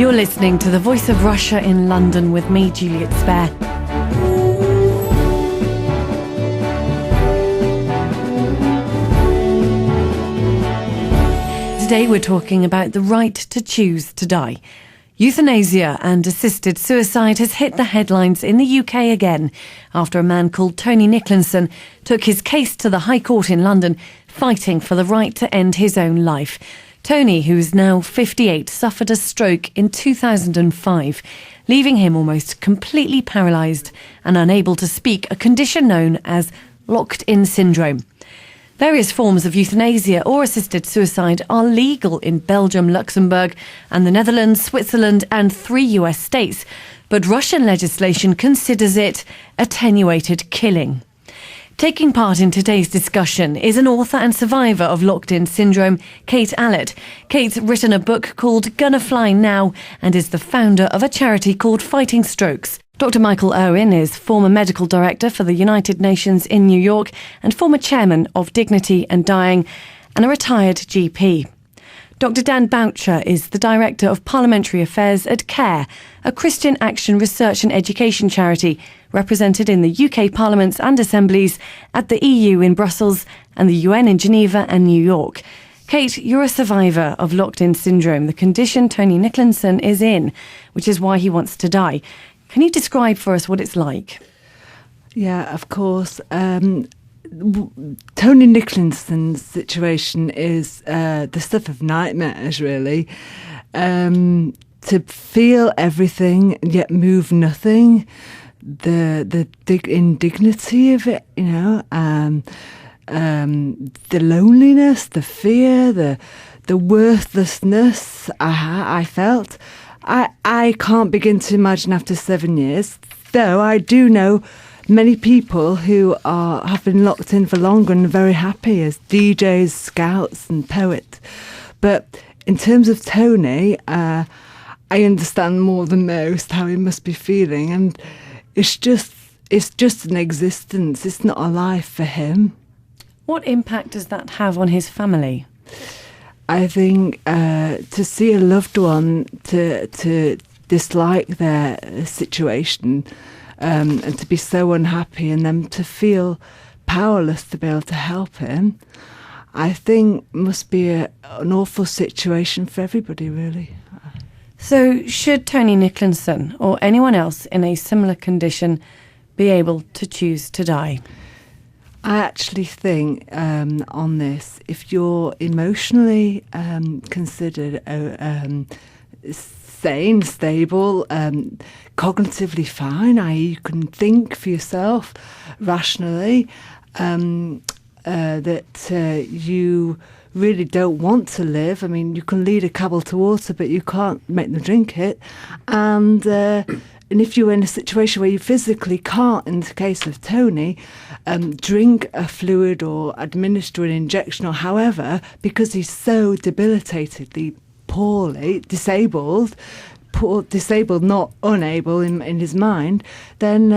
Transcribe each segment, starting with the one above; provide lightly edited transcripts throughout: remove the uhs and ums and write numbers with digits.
You're listening to The Voice of Russia in London with me, Juliet Spare. Today we're talking about the right to choose to die. Euthanasia and assisted suicide has hit the headlines in the UK again after a man called Tony Nicklinson took his case to the High Court in London, fighting for the right to end his own life. Tony, who is now 58, suffered a stroke in 2005, leaving him almost completely paralysed and unable to speak, a condition known as locked-in syndrome. Various forms of euthanasia or assisted suicide are legal in Belgium, Luxembourg and the Netherlands, Switzerland and 3 US states, but Russian legislation considers it attenuated killing. Taking part in today's discussion is an author and survivor of locked-in syndrome, Kate Allatt. Kate's written a book called Gonna Fly Now and is the founder of a charity called Fighting Strokes. Dr. Michael Irwin is former medical director for the United Nations in New York and former chairman of Dignity and Dying and a retired GP. Dr. Dan Boucher is the director of parliamentary affairs at CARE, a Christian action research and education charity represented in the UK parliaments and assemblies, at the EU in Brussels and the UN in Geneva and New York. Kate, you're a survivor of locked-in syndrome, the condition Tony Nicklinson is in, which is why he wants to die. Can you describe for us what it's like? Yeah, of course. Tony Nicklinson's situation is the stuff of nightmares, really. To feel everything and yet move nothing, the indignity of it, you know, the loneliness, the fear, the worthlessness I felt. I can't begin to imagine after 7 years, though I do know many people who have been locked in for longer and are very happy as DJs, scouts and poets. But in terms of Tony, I understand more than most how he must be feeling, and it's just an existence. It's not a life for him. What impact does that have on his family? I think to see a loved one to dislike their situation and to be so unhappy and them to feel powerless to be able to help him, I think must be an awful situation for everybody, really. So should Tony Nicklinson or anyone else in a similar condition be able to choose to die? I actually think on this, if you're emotionally considered sane, stable, cognitively fine, i.e. you can think for yourself rationally, that you really don't want to live. I mean, you can lead a camel to water, but you can't make them drink it. And if you're in a situation where you physically can't, in the case of Tony, drink a fluid or administer an injection or however, because he's so debilitatedly poorly, disabled, not unable in his mind, then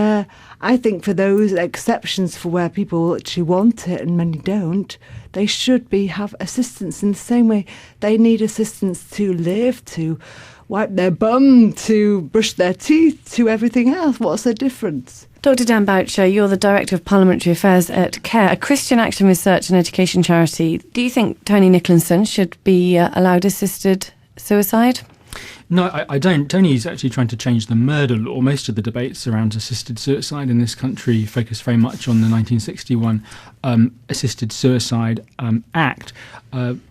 I think for those exceptions for where people actually want it and many don't, they should have assistance in the same way they need assistance to live, to wipe their bum, to brush their teeth, to everything else. What's the difference? Dr. Dan Boucher, you're the Director of Parliamentary Affairs at CARE, a Christian action research and education charity. Do you think Tony Nicklinson should be allowed assisted suicide? No, I don't. Tony's actually trying to change the murder law. Most of the debates around assisted suicide in this country focus very much on the 1961 Assisted Suicide Act.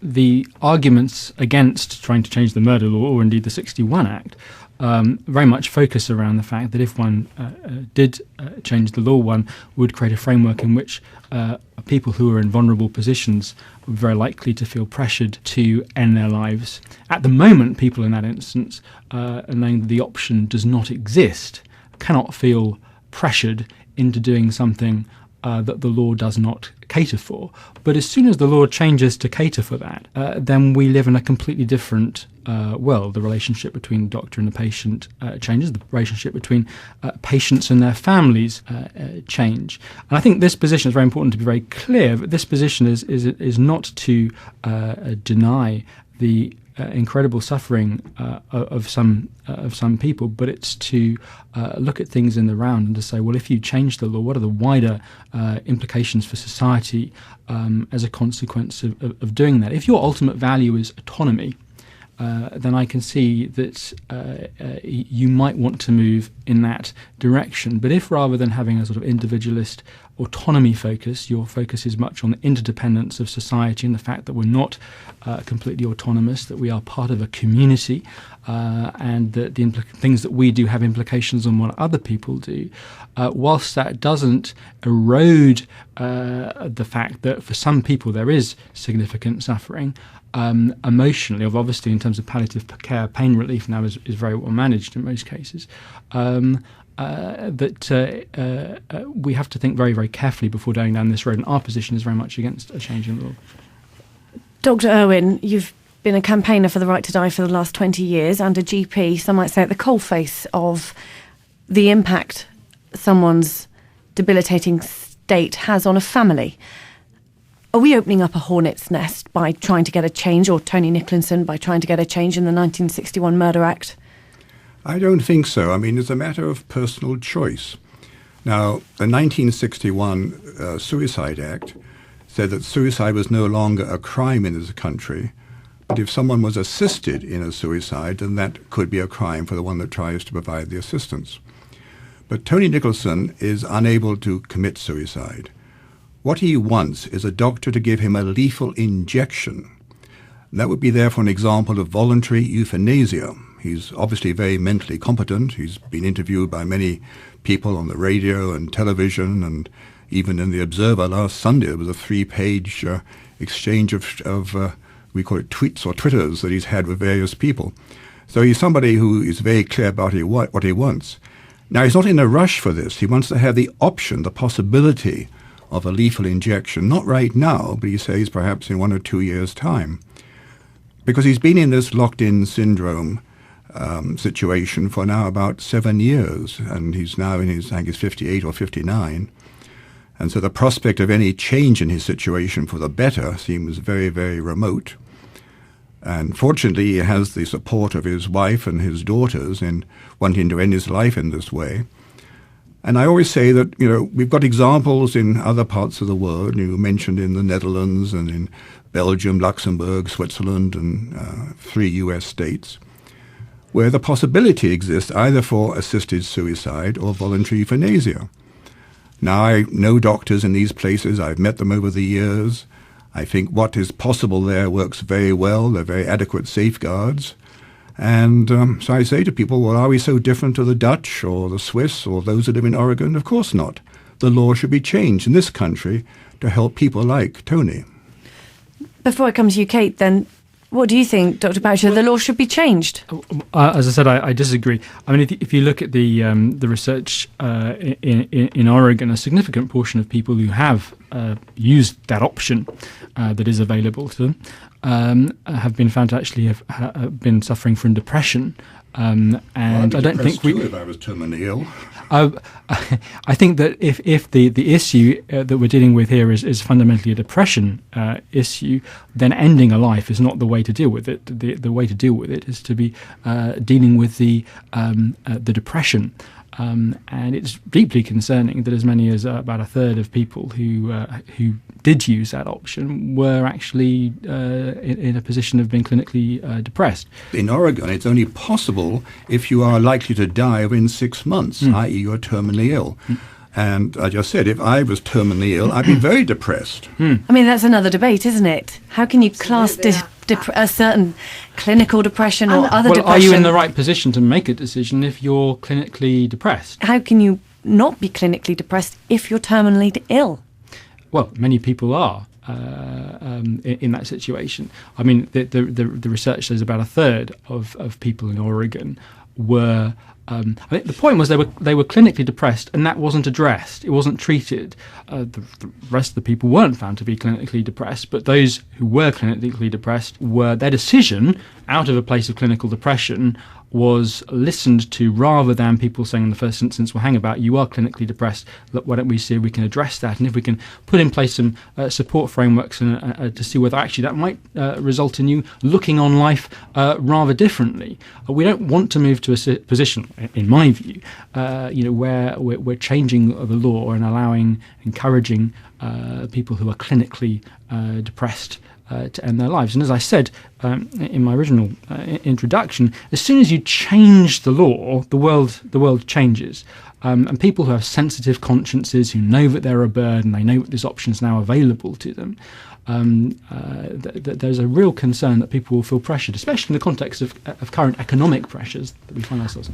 The arguments against trying to change the murder law, or indeed the 61 Act, very much focus around the fact that if one did change the law, one would create a framework in which people who are in vulnerable positions were very likely to feel pressured to end their lives. At the moment, people in that instance, knowing that the option does not exist, cannot feel pressured into doing something that the law does not cater for. But as soon as the law changes to cater for that, then we live in a completely different world. The relationship between the doctor and the patient changes. The relationship between patients and their families change. And I think this position is very important to be very clear. But this position is not to deny the incredible suffering of some people, but it's to look at things in the round and to say, well, if you change the law, what are the wider implications for society as a consequence of doing that? If your ultimate value is autonomy, then I can see that you might want to move in that direction. But if rather than having a sort of individualist autonomy focus, your focus is much on the interdependence of society and the fact that we're not completely autonomous, that we are part of a community, and that the things that we do have implications on what other people do, whilst that doesn't erode the fact that for some people there is significant suffering, emotionally, obviously in terms of palliative care, pain relief now is very well managed in most cases, that we have to think very, very carefully before going down this road, and our position is very much against a change in law. Dr. Irwin, you've been a campaigner for the right to die for the last 20 years and a GP, some might say, at the coalface of the impact someone's debilitating state has on a family. Are we opening up a hornet's nest by trying to get a change, or Tony Nicklinson by trying to get a change in the 1961 Murder Act? I don't think so. I mean, it's a matter of personal choice. Now, the 1961 Suicide Act said that suicide was no longer a crime in this country, but if someone was assisted in a suicide, then that could be a crime for the one that tries to provide the assistance. But Tony Nicklinson is unable to commit suicide. What he wants is a doctor to give him a lethal injection. That would be therefore an example of voluntary euthanasia. He's obviously very mentally competent. He's been interviewed by many people on the radio and television, and even in the Observer last Sunday there was a 3-page exchange of we call it tweets or twitters that he's had with various people. So he's somebody who is very clear about what he wants. Now, he's not in a rush for this. He wants to have the option, the possibility of a lethal injection, not right now, but he says perhaps in 1 or 2 years' time. Because he's been in this locked-in syndrome situation for now about 7 years, and he's now in his, I think he's 58 or 59. And so the prospect of any change in his situation for the better seems very, very remote. And fortunately, he has the support of his wife and his daughters in wanting to end his life in this way. And I always say that, we've got examples in other parts of the world. You mentioned in the Netherlands and in Belgium, Luxembourg, Switzerland, and 3 US states, where the possibility exists either for assisted suicide or voluntary euthanasia. Now, I know doctors in these places. I've met them over the years. I think what is possible there works very well. They're very adequate safeguards. And so I say to people, well, are we so different to the Dutch or the Swiss or those that live in Oregon? Of course not. The law should be changed in this country to help people like Tony. Before I come to you, Kate, then, what do you think, Dr. Boucher, the law should be changed? As I said, I disagree. I mean, if you look at the research in Oregon, a significant portion of people who have used that option that is available to them have been found to actually have been suffering from depression. And I don't think if I was terminally ill. I think that if the issue that we're dealing with here is fundamentally a depression issue, then ending a life is not the way to deal with it. The way to deal with it is to be dealing with the depression. And it's deeply concerning that as many as about a third of people who did use that option were actually in a position of being clinically depressed. In Oregon, it's only possible if you are likely to die within 6 months, i.e. you're terminally ill. And I just said, if I was terminally ill, I'd be very depressed. I mean, that's another debate, isn't it? How can you class a certain clinical depression or other depression? Are you in the right position to make a decision if you're clinically depressed? How can you not be clinically depressed if you're terminally ill? Well, many people are in that situation. I mean, the research says about a third of people in Oregon were I think the point was they were clinically depressed, and that wasn't addressed. It wasn't treated. The rest of the people weren't found to be clinically depressed, but those who were clinically depressed their decision out of a place of clinical depression was listened to, rather than people saying in the first instance, well, hang about, you are clinically depressed, look, why don't we see if we can address that, and if we can put in place some support frameworks to see whether actually that might result in you looking on life rather differently. We don't want to move to a position, in my view, where we're changing the law and encouraging people who are clinically depressed to end their lives. And as I said in my original introduction, as soon as you change the law, the world changes. And people who have sensitive consciences, who know that they're a burden, they know that this option is now available to them, there's a real concern that people will feel pressured, especially in the context of current economic pressures that we find ourselves in.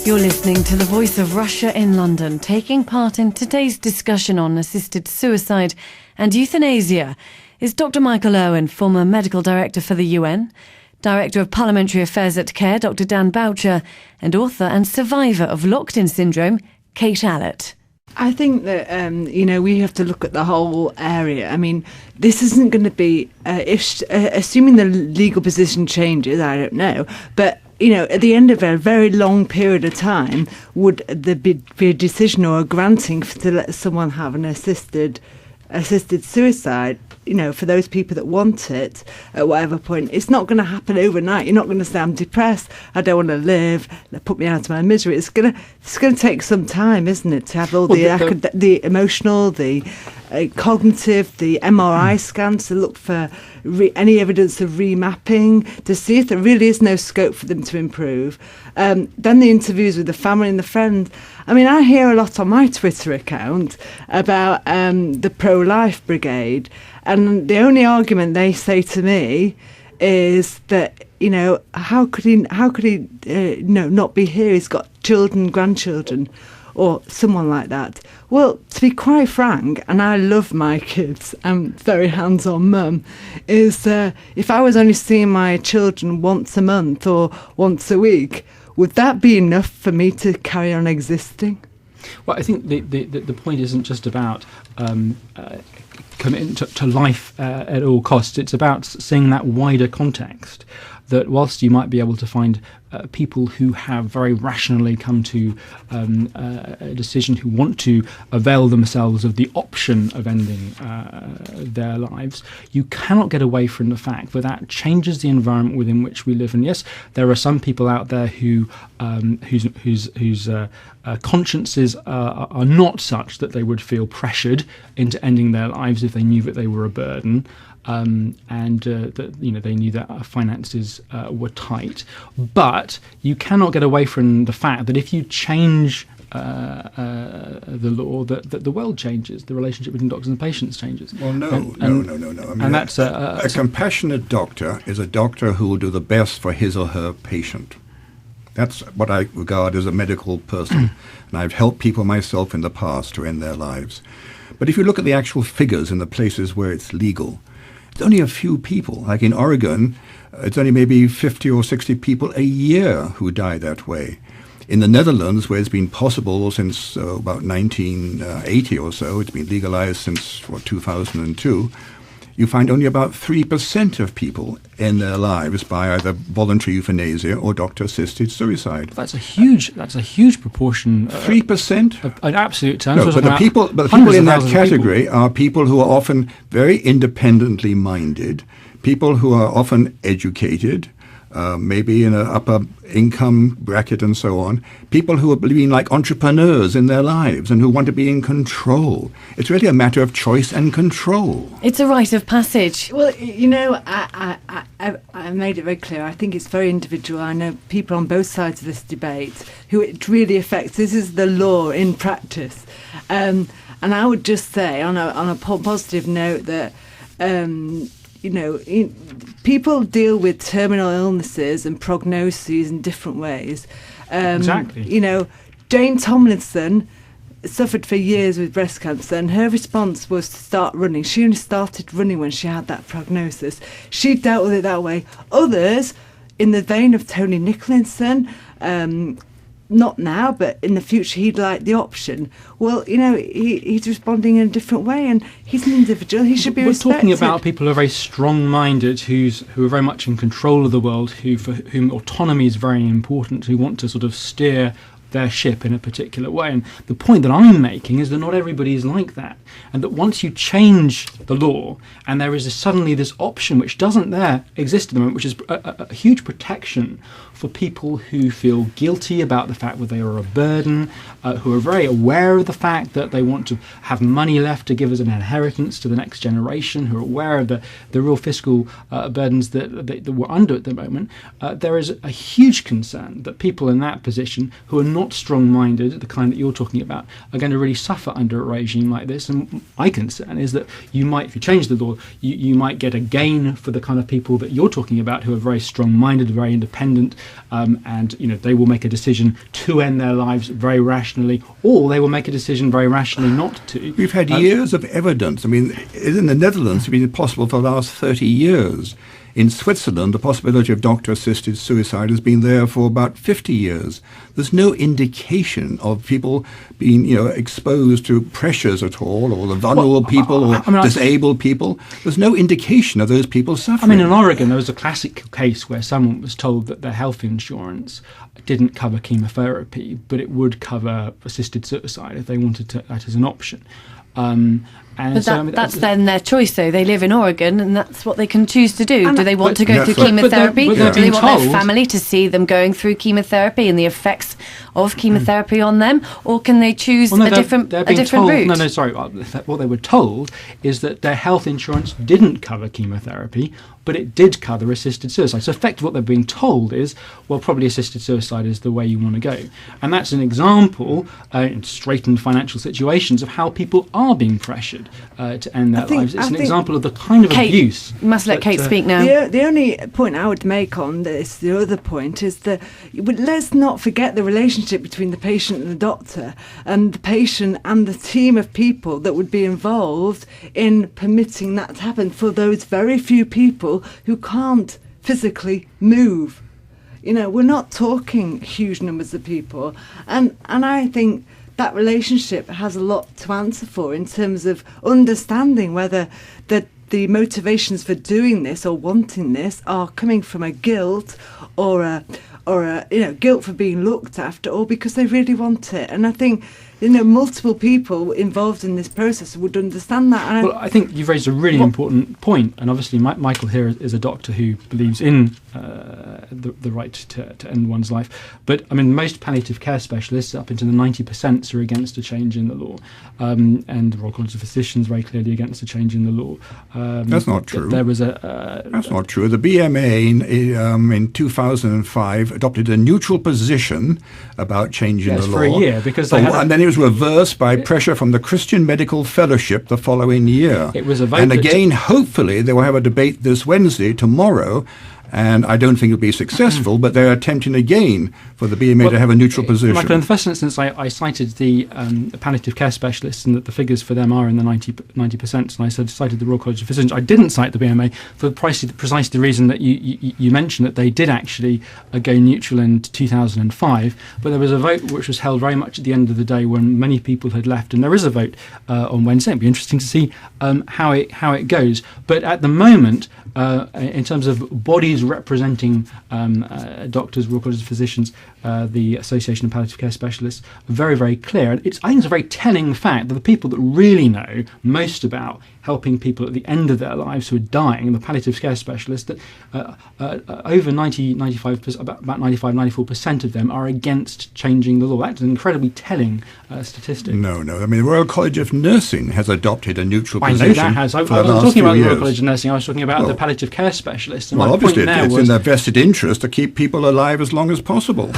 You're listening to the Voice of Russia in London, taking part in today's discussion on assisted suicide and euthanasia is Dr. Michael Irwin, former medical director for the UN, Director of Parliamentary Affairs at CARE, Dr. Dan Boucher, and author and survivor of locked-in syndrome, Kate Allatt. I think that, we have to look at the whole area. I mean, this isn't going to be, assuming the legal position changes, I don't know, but at the end of a very long period of time, would there be a decision or a granting to let someone have an assisted suicide, for those people that want it at whatever point? It's not going to happen overnight. You're not going to say, I'm depressed, I don't want to live, put me out of my misery. It's going to take some time, isn't it, to have all the emotional, the cognitive, the MRI scans to look for any evidence of remapping, to see if there really is no scope for them to improve. Then the interviews with the family and the friends. I mean, I hear a lot on my Twitter account about the pro-life brigade, and the only argument they say to me is that, how could he not be here? He's got children, grandchildren, or someone like that. Well, to be quite frank, and I love my kids, I'm a very hands-on mum, is if I was only seeing my children once a month or once a week, would that be enough for me to carry on existing? Well, I think the point isn't just about committing to life at all costs. It's about seeing that wider context, that whilst you might be able to find people who have very rationally come to a decision, who want to avail themselves of the option of ending their lives, you cannot get away from the fact that that changes the environment within which we live. And yes, there are some people out there whose consciences are not such that they would feel pressured into ending their lives if they knew that they were a burden. And that they knew that finances were tight, but you cannot get away from the fact that if you change the law, that the world changes, the relationship between doctors and patients changes. Well, no. I mean, and that's a compassionate doctor is a doctor who will do the best for his or her patient. That's what I regard as a medical person, and I've helped people myself in the past to end their lives. But if you look at the actual figures in the places where it's legal, it's only a few people. Like in Oregon, it's only maybe 50 or 60 people a year who die that way. In the Netherlands, where it's been possible since about 1980 or so, it's been legalized since 2002, you find only about 3% of people end their lives by either voluntary euthanasia or doctor-assisted suicide. That's a huge proportion. 3%? In absolute terms. No, but the people in that category are people who are often very independently minded, people who are often educated, maybe in an upper income bracket and so on, people who are being like entrepreneurs in their lives and who want to be in control. It's really a matter of choice and control. It's a rite of passage. Well, I made it very clear. I think it's very individual. I know people on both sides of this debate who it really affects. This is the law in practice. And I would just say, on a positive note, that people deal with terminal illnesses and prognoses in different ways. Exactly. Jane Tomlinson suffered for years with breast cancer, and her response was to start running. She only started running when she had that prognosis. She dealt with it that way. Others, in the vein of Tony Nicklinson, not now, but in the future, he'd like the option. Well, he's responding in a different way, and he's an individual. He should be respected. We're talking about people who are very strong-minded, who are very much in control of the world, for whom autonomy is very important, who want to sort of steer their ship in a particular way. And the point that I'm making is that not everybody is like that, and that once you change the law and there is suddenly this option which doesn't exist at the moment, which is a huge protection for people who feel guilty about the fact that they are a burden, who are very aware of the fact that they want to have money left to give as an inheritance to the next generation, who are aware of the real fiscal burdens that we're under at the moment. There is a huge concern that people in that position who are not strong-minded, the kind that you're talking about, are going to really suffer under a regime like this. And my concern is that you might, if you change the law, you might get a gain for the kind of people that you're talking about, who are very strong-minded, very independent, and they will make a decision to end their lives very rationally, or they will make a decision very rationally not to. We've had years of evidence. I mean, in the Netherlands, it's been possible for the last 30 years. In Switzerland, the possibility of doctor-assisted suicide has been there for about 50 years. There's no indication of people being, exposed to pressures at all, or the vulnerable people, or disabled people. There's no indication of those people suffering. I mean, in Oregon, there was a classic case where someone was told that their health insurance didn't cover chemotherapy, but it would cover assisted suicide if they wanted that as an option. That's then their choice, though. They live in Oregon, and that's what they can choose to do. Do they want to go through chemotherapy? Do they want their family to see them going through chemotherapy and the effects of chemotherapy on them? Or can they choose a different route? No, sorry. What they were told is that their health insurance didn't cover chemotherapy, but it did cover assisted suicide. So effectively what they're being told is, well, probably assisted suicide is the way you want to go. And that's an example, in straitened financial situations, of how people are being pressured to end their lives. It's an example of the kind of abuse. You must let Kate speak now. The only point I would make on this, the other point, is that let's not forget the relationship between the patient and the doctor, and the patient and the team of people that would be involved in permitting that to happen for those very few people who can't physically move. We're not talking huge numbers of people, and I think that relationship has a lot to answer for in terms of understanding whether the motivations for doing this or wanting this are coming from a guilt or a guilt for being looked after, or because they really want it. And I think multiple people involved in this process would understand that. And I think you've raised a really important point, and obviously Michael here is a doctor who believes in the right to end one's life. But I mean, most palliative care specialists, up into the 90%, are against a change in the law, and the Royal College of Physicians very clearly against a change in the law. That's not true. There was That's not true. The BMA in 2005 adopted a neutral position about changing the law. For a year, because and then it was reversed by pressure from the Christian Medical Fellowship the following year. It was a vote. And again, hopefully, they will have a debate this Wednesday, tomorrow, and I don't think it'll be successful, but they're attempting again for the BMA to have a neutral position. Michael, in the first instance, I cited the palliative care specialists, and that the figures for them are in the 90%, and I cited the Royal College of Physicians. I didn't cite the BMA for precisely the reason that you mentioned, that they did actually go neutral in 2005, but there was a vote which was held very much at the end of the day when many people had left, and there is a vote on Wednesday. It'll be interesting to see how it goes. But at the moment, in terms of bodies representing doctors, Royal College of Physicians, the Association of Palliative Care Specialists, are very, very clear. And I think it's a very telling fact that the people that really know most about helping people at the end of their lives who are dying, the palliative care specialists, that over 95%, about 94% of them are against changing the law. That's an incredibly telling statistic. No. I mean, the Royal College of Nursing has adopted a neutral position. I know that has. I wasn't talking about the Royal College of Nursing. I was talking about the palliative care specialists. And obviously, it's in their vested interest to keep people alive as long as possible.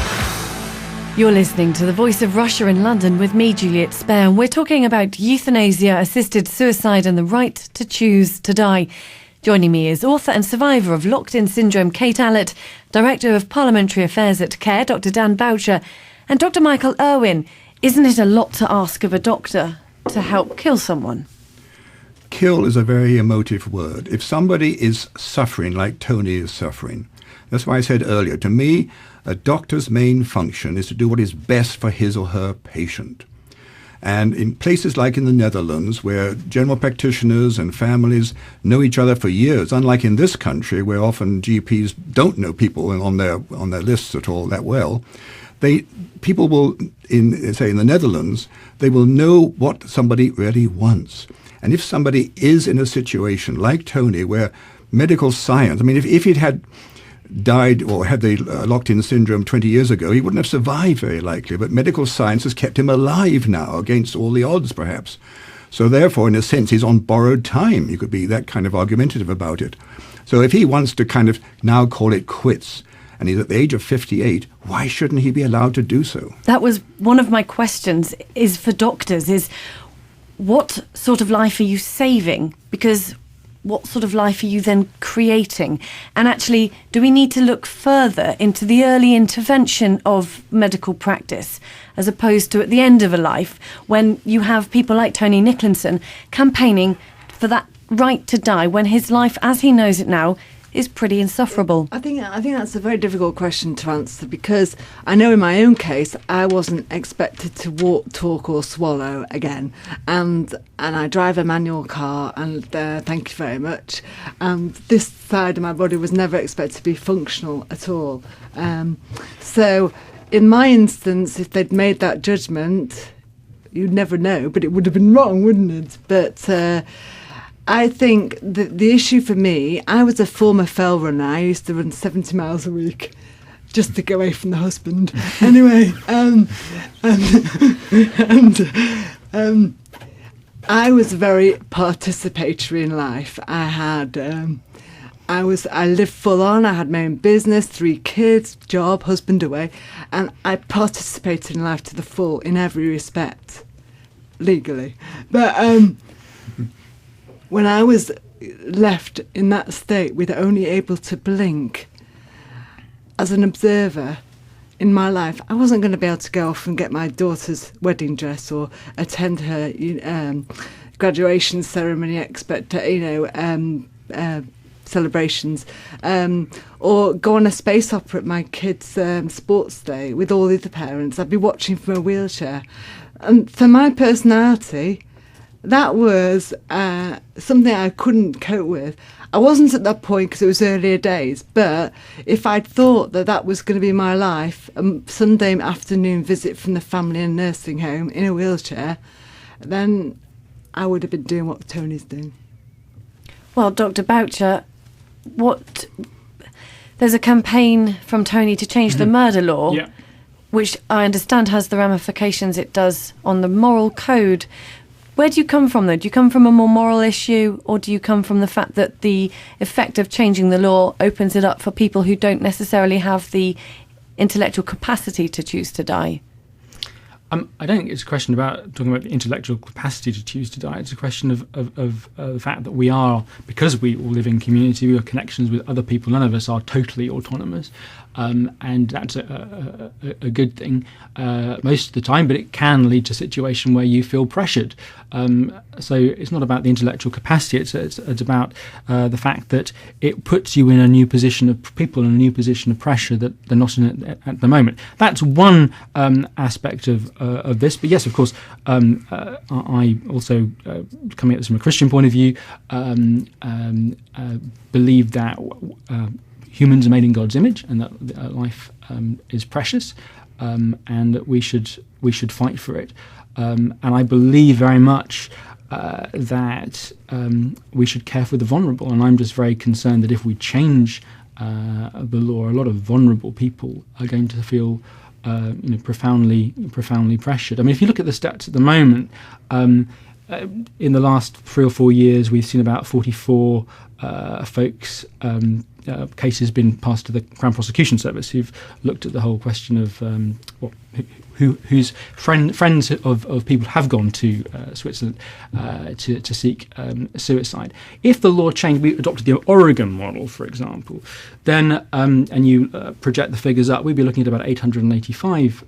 You're listening to The Voice of Russia in London with me, Juliet Spare, and we're talking about euthanasia, assisted suicide and the right to choose to die. Joining me is author and survivor of locked-in syndrome, Kate Allatt, Director of Parliamentary Affairs at CARE, Dr. Dan Boucher, and Dr. Michael Irwin. Isn't it a lot to ask of a doctor to help kill someone? kill is a very emotive word. If somebody is suffering like Tony is suffering, that's why I said earlier, to me, a doctor's main function is to do what is best for his or her patient. And in places like in the Netherlands, where general practitioners and families know each other for years, unlike in this country, where often GPs don't know people on their lists at all that well, people will, in the Netherlands, they will know what somebody really wants. And if somebody is in a situation like Tony, where medical science, I mean, if he'd had died or had the locked-in syndrome 20 years ago, he wouldn't have survived very likely. But medical science has kept him alive now, against all the odds, perhaps. So therefore, in a sense, he's on borrowed time. You could be that kind of argumentative about it. So if he wants to kind of now call it quits, and he's at the age of 58, why shouldn't he be allowed to do so? That was one of my questions, is for doctors, is what sort of life are you saving? Because what sort of life are you then creating? And actually, do we need to look further into the early intervention of medical practice, as opposed to at the end of a life, when you have people like Tony Nicklinson campaigning for that right to die, when his life, as he knows it now, is pretty insufferable? I think that's a very difficult question to answer, because I know in my own case I wasn't expected to walk, talk or swallow again, and I drive a manual car, and thank you very much, and this side of my body was never expected to be functional at all. So in my instance, if they'd made that judgment, you'd never know, but it would have been wrong, wouldn't it? But I think the issue for me, I was a former fell runner. I used to run 70 miles a week just to get away from the husband. Anyway, I was very participatory in life. I lived full on. I had my own business, 3 kids, job, husband away, and I participated in life to the full in every respect, legally. But when I was left in that state with only able to blink as an observer in my life, I wasn't going to be able to go off and get my daughter's wedding dress or attend her graduation ceremony, celebrations, or go on a space opera at my kids' sports day with all the other parents. I'd be watching from a wheelchair. And for my personality, that was something I couldn't cope with. I wasn't at that point because it was earlier days, but if I'd thought that was going to be my life, a Sunday afternoon visit from the family in a nursing home in a wheelchair, then I would have been doing what Tony's doing. Well, Dr. Boucher, there's a campaign from Tony to change the murder law, which I understand has the ramifications it does on the moral code. Where do you come from, though? Do you come from a more moral issue, or do you come from the fact that the effect of changing the law opens it up for people who don't necessarily have the intellectual capacity to choose to die? I don't think it's a question about talking about the intellectual capacity to choose to die. It's a question of the fact that we are, because we all live in community, we have connections with other people. None of us are totally autonomous. And that's a good thing most of the time, but it can lead to a situation where you feel pressured. So it's not about the intellectual capacity, it's about the fact that it puts you in a new position of people in a new position of pressure that they're not in at the moment. That's one aspect of this. But yes, of course, I also, coming at this from a Christian point of view, believe that humans are made in God's image, and that life is precious, and that we should fight for it. And I believe very much that we should care for the vulnerable. And I'm just very concerned that if we change the law, a lot of vulnerable people are going to feel profoundly pressured. I mean, if you look at the stats at the moment, in the last 3 or 4 years, we've seen about 44 folks. Cases been passed to the Crown Prosecution Service who've looked at the whole question of whose friends of people have gone to Switzerland to seek suicide. If the law changed, we adopted the Oregon model, for example, then and you project the figures up, we'd be looking at about 885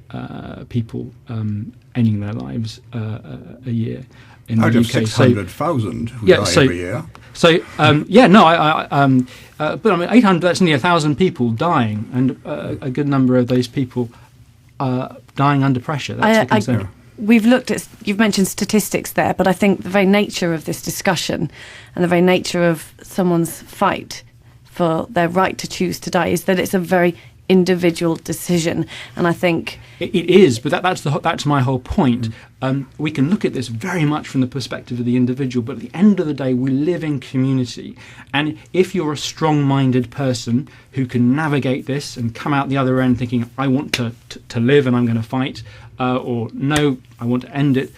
people ending their lives a year. in Out the of UK. 600,000 who die every year. So, but I mean, 800, that's nearly 1,000 people dying, and a good number of those people dying under pressure. That's the concern. We've looked at, you've mentioned statistics there, but I think the very nature of this discussion and the very nature of someone's fight for their right to choose to die is that it's a very individual decision. And I think it is, but that's my whole point. We can look at this very much from the perspective of the individual, but at the end of the day, we live in community. And if you're a strong-minded person who can navigate this and come out the other end thinking, I want to live and I'm going to fight, or no, I want to end it,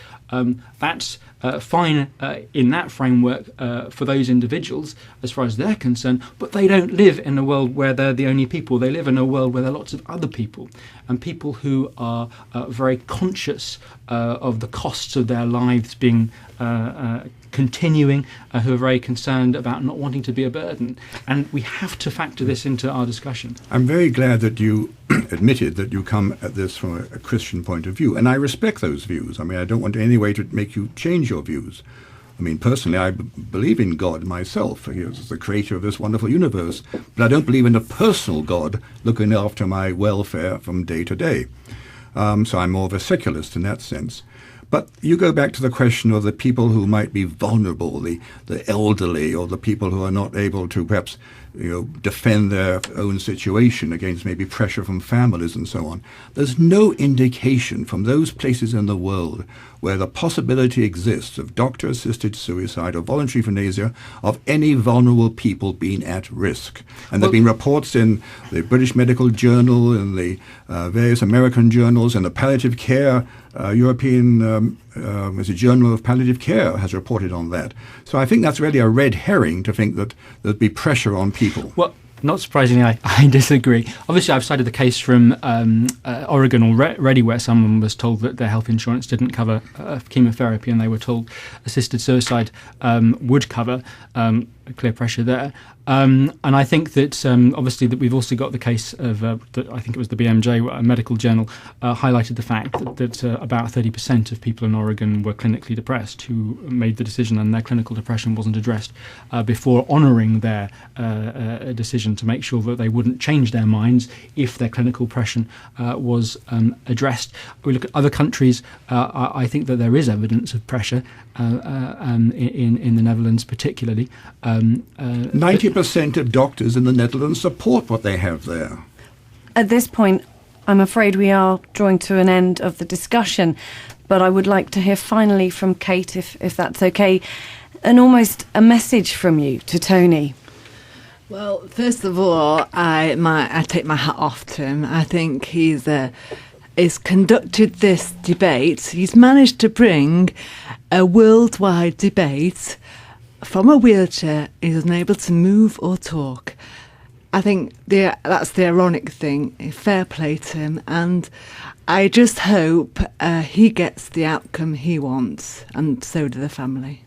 that's fine in that framework for those individuals as far as they're concerned, but they don't live in a world where they're the only people. They live in a world where there are lots of other people, and people who are very conscious of the costs of their lives being continuing, who are very concerned about not wanting to be a burden. And we have to factor this into our discussion. I'm very glad that you admitted that you come at this from a Christian point of view, and I respect those views. I mean, I don't want in any way to make you change your views. I mean, personally, I believe in God myself. He is the creator of this wonderful universe, but I don't believe in a personal God looking after my welfare from day to day. So I'm more of a secularist in that sense. But you go back to the question of the people who might be vulnerable, the elderly, or the people who are not able to perhaps defend their own situation against maybe pressure from families and so on. There's no indication from those places in the world where the possibility exists of doctor-assisted suicide or voluntary euthanasia of any vulnerable people being at risk. And there have been reports in the British Medical Journal, in the various American journals, and the palliative care European Journal of Palliative Care has reported on that. So I think that's really a red herring to think that there'd be pressure on people. Well, not surprisingly, I disagree. Obviously, I've cited the case from Oregon already, where someone was told that their health insurance didn't cover chemotherapy, and they were told assisted suicide would cover. Clear pressure there. And I think that obviously that we've also got the case of, I think it was the BMJ medical journal, highlighted the fact that about 30% of people in Oregon were clinically depressed who made the decision, and their clinical depression wasn't addressed before honouring their decision to make sure that they wouldn't change their minds if their clinical depression was addressed. We look at other countries, I think that there is evidence of pressure in the Netherlands particularly. 90% of doctors in the Netherlands support what they have there. At this point, I'm afraid we are drawing to an end of the discussion, but I would like to hear finally from Kate, if that's okay, and almost a message from you to Tony. Well, first of all, I take my hat off to him. I think he's conducted this debate. He's managed to bring a worldwide debate from a wheelchair. He wasn't able to move or talk. I think that's the ironic thing. Fair play to him, and I just hope he gets the outcome he wants, and so do the family.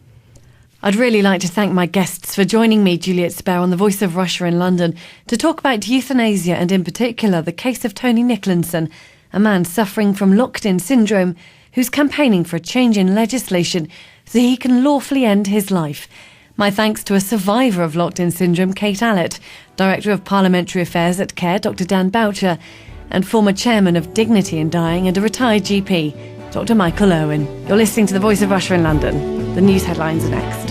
I'd really like to thank my guests for joining me, Juliet Spare, on the Voice of Russia in London, to talk about euthanasia and in particular the case of Tony Nicklinson, a man suffering from locked-in syndrome who's campaigning for a change in legislation so he can lawfully end his life. My thanks to a survivor of locked-in syndrome, Kate Allatt, Director of Parliamentary Affairs at CARE, Dr. Dan Boucher, and former Chairman of Dignity in Dying and a retired GP, Dr. Michael Irwin. You're listening to The Voice of Russia in London. The news headlines are next.